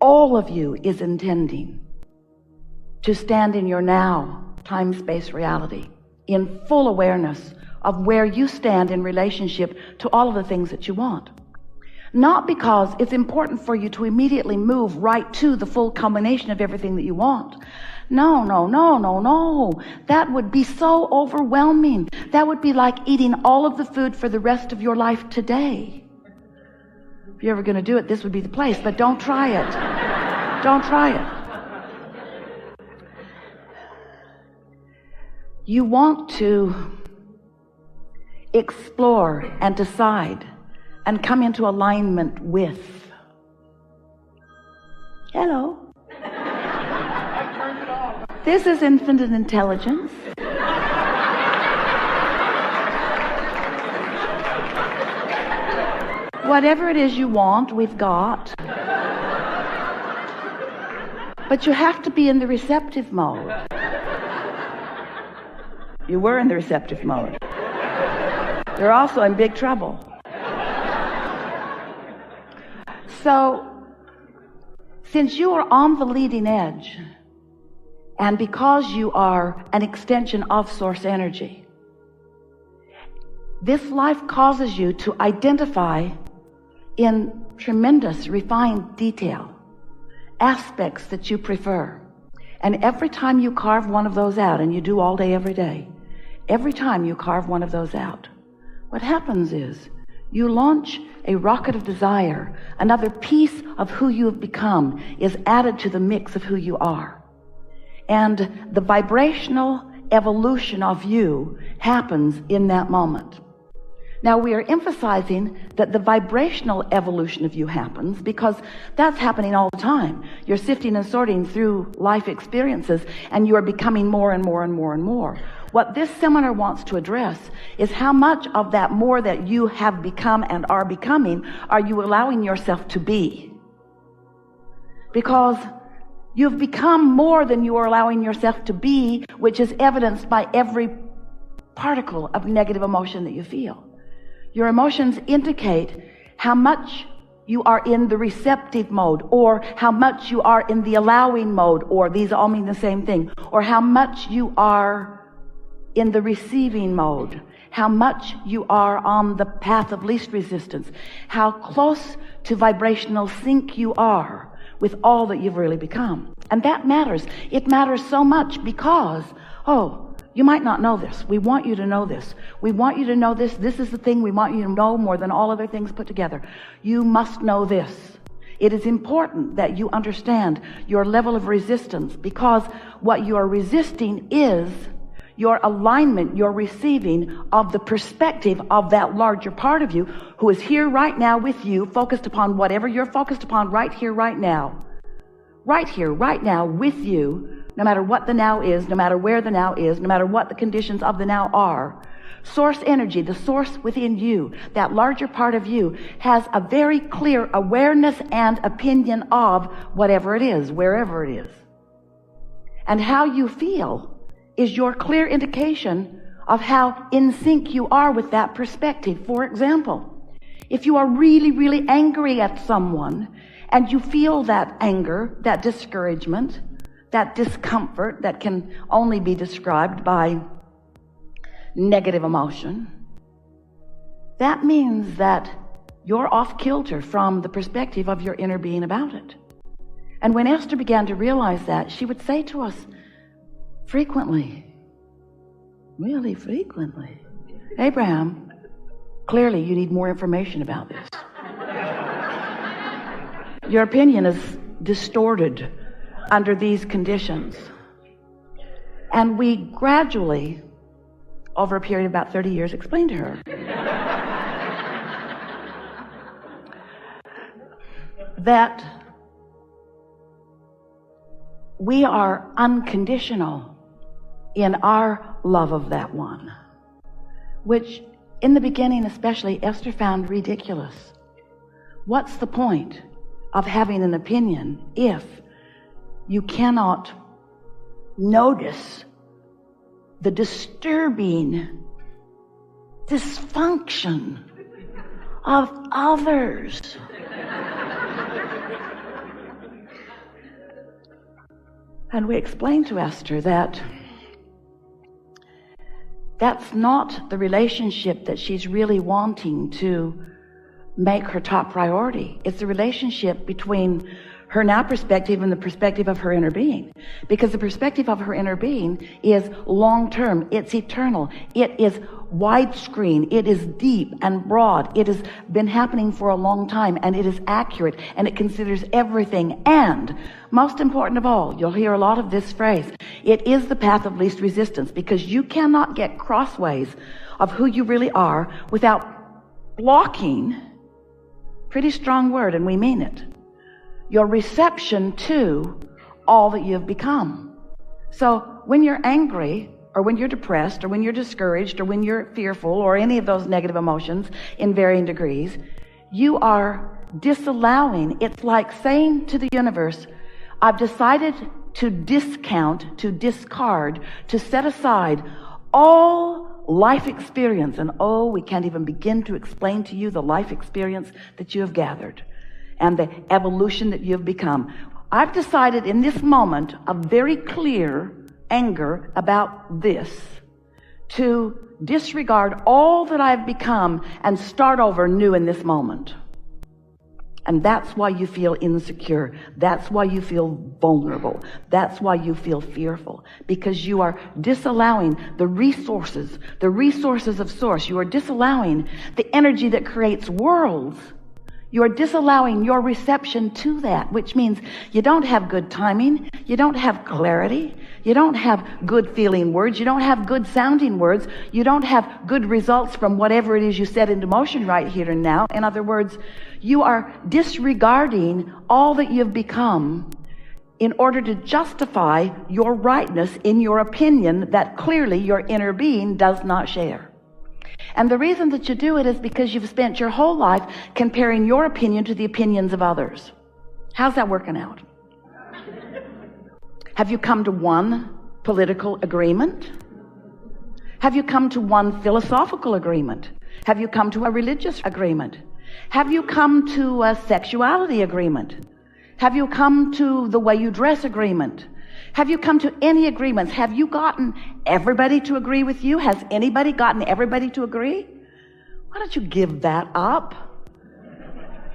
all of you is intending to stand in your now time-space reality in full awareness of where you stand in relationship to all of the things that you want. Not because it's important for you to immediately move right to the full combination of everything that you want. No, no, no, no, no. That would be so overwhelming. That would be like eating all of the food for the rest of your life today. If you're ever going to do it, this would be the place, but don't try it. Don't try it. You want to explore and decide and come into alignment with. Hello. This is infinite intelligence. Whatever it is you want, we've got. But you have to be in the receptive mode. You were in the receptive mode. You're also in big trouble. So, since you are on the leading edge, and because you are an extension of source energy, this life causes you to identify in tremendous, refined detail aspects that you prefer. And every time you carve one of those out, and you do all day, every day, every time you carve one of those out, what happens is you launch a rocket of desire. Another piece of who you have become is added to the mix of who you are. And the vibrational evolution of you happens in that moment. Now, we are emphasizing that the vibrational evolution of you happens because that's happening all the time. You're sifting and sorting through life experiences, and you are becoming more and more and more and more. What this seminar wants to address is how much of that more that you have become and are becoming are you allowing yourself to be? Because you've become more than you are allowing yourself to be, which is evidenced by every particle of negative emotion that you feel. Your emotions indicate how much you are in the receptive mode, or how much you are in the allowing mode, or these all mean the same thing, or how much you are in the receiving mode, how much you are on the path of least resistance, how close to vibrational sync you are with all that you've really become. And that matters. It matters so much because, you might not know this. We want you to know this. We want you to know this. This is the thing we want you to know more than all other things put together. You must know this. It is important that you understand your level of resistance, because what you are resisting is your alignment, your receiving of the perspective of that larger part of you who is here right now with you, focused upon whatever you're focused upon right here, right now. Right here, right now with you, no matter what the now is, no matter where the now is, no matter what the conditions of the now are. Source energy, the source within you, that larger part of you, has a very clear awareness and opinion of whatever it is, wherever it is. And how you feel is your clear indication of how in sync you are with that perspective. For example, if you are really, really angry at someone, and you feel that anger, that discouragement, that discomfort that can only be described by negative emotion, that means that you're off kilter from the perspective of your inner being about it. And when Esther began to realize that, she would say to us frequently, really frequently, Abraham, clearly you need more information about this. Your opinion is distorted under these conditions. And we gradually, over a period of about 30 years, explained to her that we are unconditional in our love of that one, which in the beginning especially Esther found ridiculous. What's the point of having an opinion if you cannot notice the disturbing dysfunction of others? And we explained to Esther that that's not the relationship that she's really wanting to make her top priority. It's a relationship between her now perspective and the perspective of her inner being. Because the perspective of her inner being is long-term, it's eternal, it is widescreen, it is deep and broad, it has been happening for a long time, and it is accurate, and it considers everything. And most important of all, you'll hear a lot of this phrase, it is the path of least resistance, because you cannot get crossways of who you really are without blocking, pretty strong word, and we mean it, your reception to all that you've become. So when you're angry, or when you're depressed, or when you're discouraged, or when you're fearful, or any of those negative emotions in varying degrees, you are disallowing. It's like saying to the universe, I've decided to discount, to discard, to set aside all life experience. And oh, we can't even begin to explain to you the life experience that you have gathered and the evolution that you have become. I've decided in this moment of very clear anger about this to disregard all that I've become and start over new in this moment. And that's why you feel insecure. That's why you feel vulnerable. That's why you feel fearful, because you are disallowing the resources of source. You are disallowing the energy that creates worlds. You are disallowing your reception to that, which means you don't have good timing, you don't have clarity, you don't have good feeling words, you don't have good sounding words, you don't have good results from whatever it is you set into motion right here and now. In other words, you are disregarding all that you've become in order to justify your rightness in your opinion that clearly your inner being does not share. And the reason that you do it is because you've spent your whole life comparing your opinion to the opinions of others. How's that working out? Have you come to one political agreement? Have you come to one philosophical agreement? Have you come to a religious agreement? Have you come to a sexuality agreement? Have you come to the way you dress agreement? Have you come to any agreements? Have you gotten everybody to agree with you? Has anybody gotten everybody to agree? Why don't you give that up?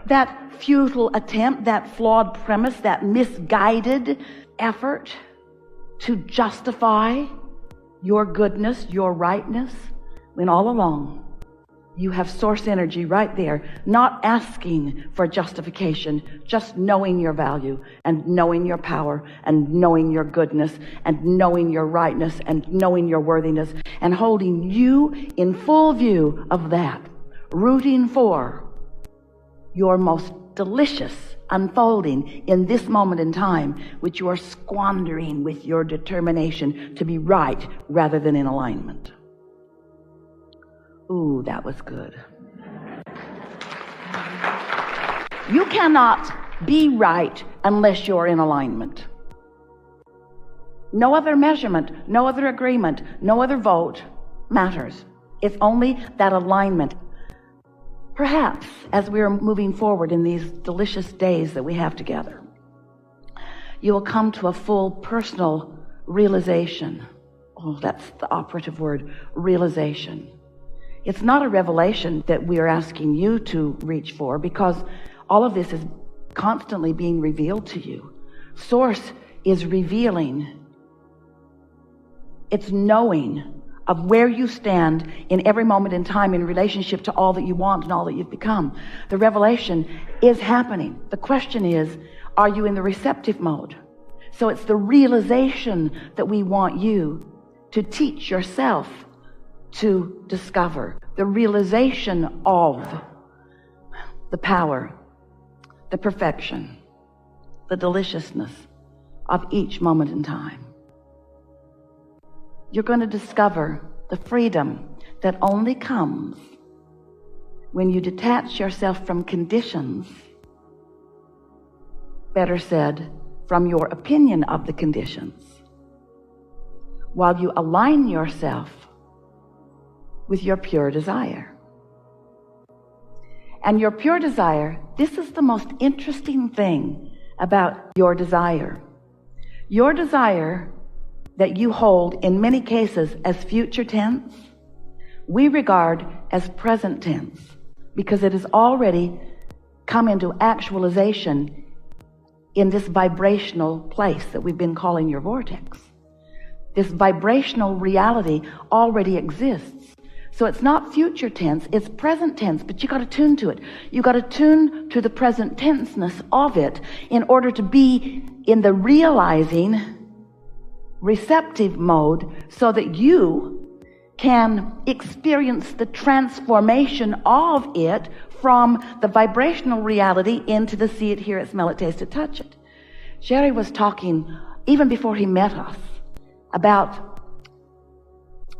That futile attempt, that flawed premise, that misguided effort to justify your goodness, your rightness, when all along you have source energy right there, not asking for justification, just knowing your value and knowing your power and knowing your goodness and knowing your rightness and knowing your worthiness, and holding you in full view of that, rooting for your most delicious unfolding in this moment in time, which you are squandering with your determination to be right rather than in alignment. Ooh, that was good. You cannot be right unless you're in alignment. No other measurement, no other agreement, no other vote matters. It's only that alignment. Perhaps as we are moving forward in these delicious days that we have together, you will come to a full personal realization. Oh, that's the operative word, realization. It's not a revelation that we are asking you to reach for, because all of this is constantly being revealed to you. Source is revealing. It's knowing of where you stand in every moment in time in relationship to all that you want and all that you've become. The revelation is happening. The question is, are you in the receptive mode? So it's the realization that we want you to teach yourself to discover, the realization of the power, the perfection, the deliciousness of each moment in time. You're going to discover the freedom that only comes when you detach yourself from conditions, better said, from your opinion of the conditions, while you align yourself with your pure desire. And your pure desire, this is the most interesting thing about your desire. Your desire that you hold in many cases as future tense, we regard as present tense because it has already come into actualization in this vibrational place that we've been calling your vortex. This vibrational reality already exists. So it's not future tense, it's present tense, but you got to tune to it. You got to tune to the present tenseness of it in order to be in the realizing, receptive mode so that you can experience the transformation of it from the vibrational reality into the see it, hear it, smell it, taste it, touch it. Jerry was talking, even before he met us, about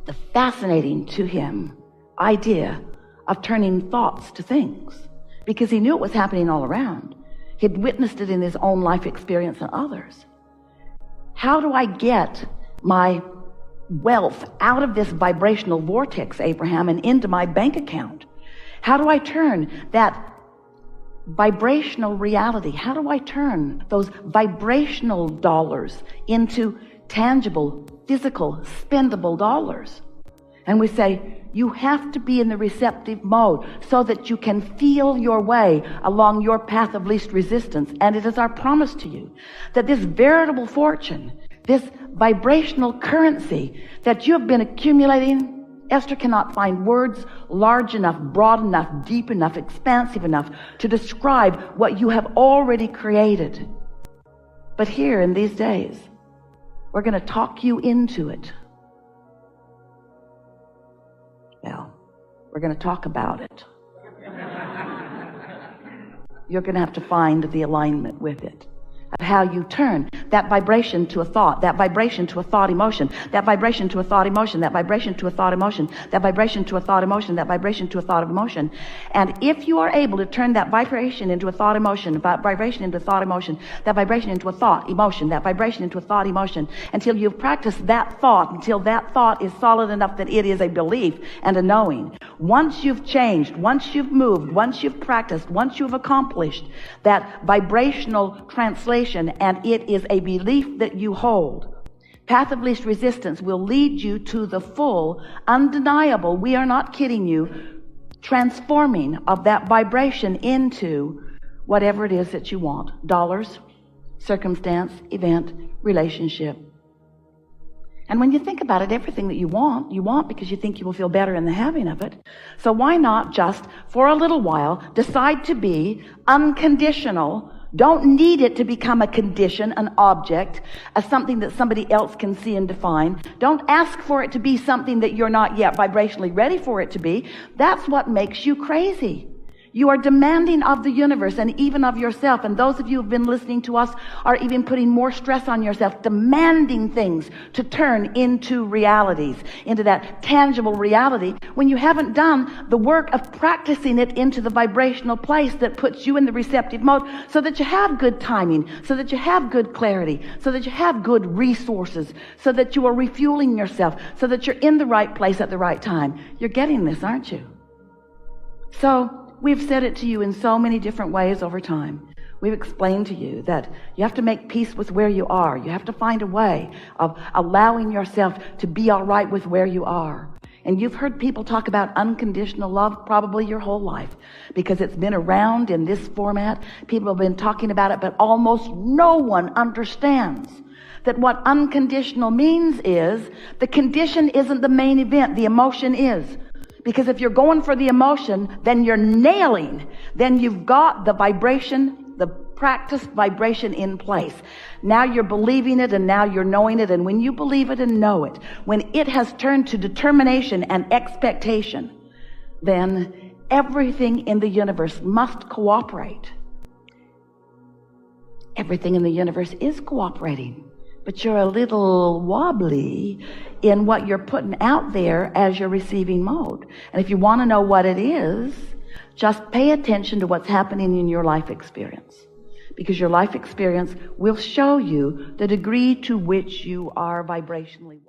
the fascinating to him idea of turning thoughts to things, because he knew it was happening all around. He'd witnessed it in his own life experience and others. How do I get my wealth out of this vibrational vortex, Abraham, and into my bank account? How do I turn that vibrational reality? How do I turn those vibrational dollars into tangible, physical, spendable dollars? And we say, you have to be in the receptive mode so that you can feel your way along your path of least resistance. And it is our promise to you that this veritable fortune, this vibrational currency that you have been accumulating, Esther cannot find words large enough, broad enough, deep enough, expansive enough to describe what you have already created. But here in these days, we're going to talk you into it. Well, we're going to talk about it. You're going to have to find the alignment with it, of how you turn that vibration to a thought, that vibration to a thought emotion, that vibration to a thought emotion, that vibration to a thought emotion, that vibration to a thought emotion, that vibration to a thought of emotion. And if you are able to turn that vibration into a thought emotion, vibration into a thought emotion, that vibration into a thought emotion, that vibration into a thought emotion, until you've practiced that thought, until that thought is solid enough that it is a belief and a knowing. Once you've changed, once you've moved, once you've practiced, once you've accomplished that vibrational translation, and it is a belief that you hold, path of least resistance will lead you to the full, undeniable, we are not kidding you, transforming of that vibration into whatever it is that you want. Dollars, circumstance, event, relationship. And when you think about it, everything that you want because you think you will feel better in the having of it. So why not just, for a little while, decide to be unconditional? Don't need it to become a condition, an object, something that somebody else can see and define. Don't ask for it to be something that you're not yet vibrationally ready for it to be. That's what makes you crazy. You are demanding of the universe and even of yourself. And those of you who have been listening to us are even putting more stress on yourself, demanding things to turn into realities, into that tangible reality, when you haven't done the work of practicing it into the vibrational place that puts you in the receptive mode so that you have good timing, so that you have good clarity, so that you have good resources, so that you are refueling yourself, so that you're in the right place at the right time. You're getting this, aren't you? So, we've said it to you in so many different ways over time. We've explained to you that you have to make peace with where you are. You have to find a way of allowing yourself to be all right with where you are. And you've heard people talk about unconditional love probably your whole life because it's been around in this format. People have been talking about it, but almost no one understands that what unconditional means is the condition isn't the main event, the emotion is. Because if you're going for the emotion, then you're nailing. Then you've got the vibration, the practiced vibration in place. Now you're believing it and now you're knowing it. And when you believe it and know it, when it has turned to determination and expectation, then everything in the universe must cooperate. Everything in the universe is cooperating. But you're a little wobbly in what you're putting out there as your receiving mode. And if you want to know what it is, just pay attention to what's happening in your life experience. Because your life experience will show you the degree to which you are vibrationally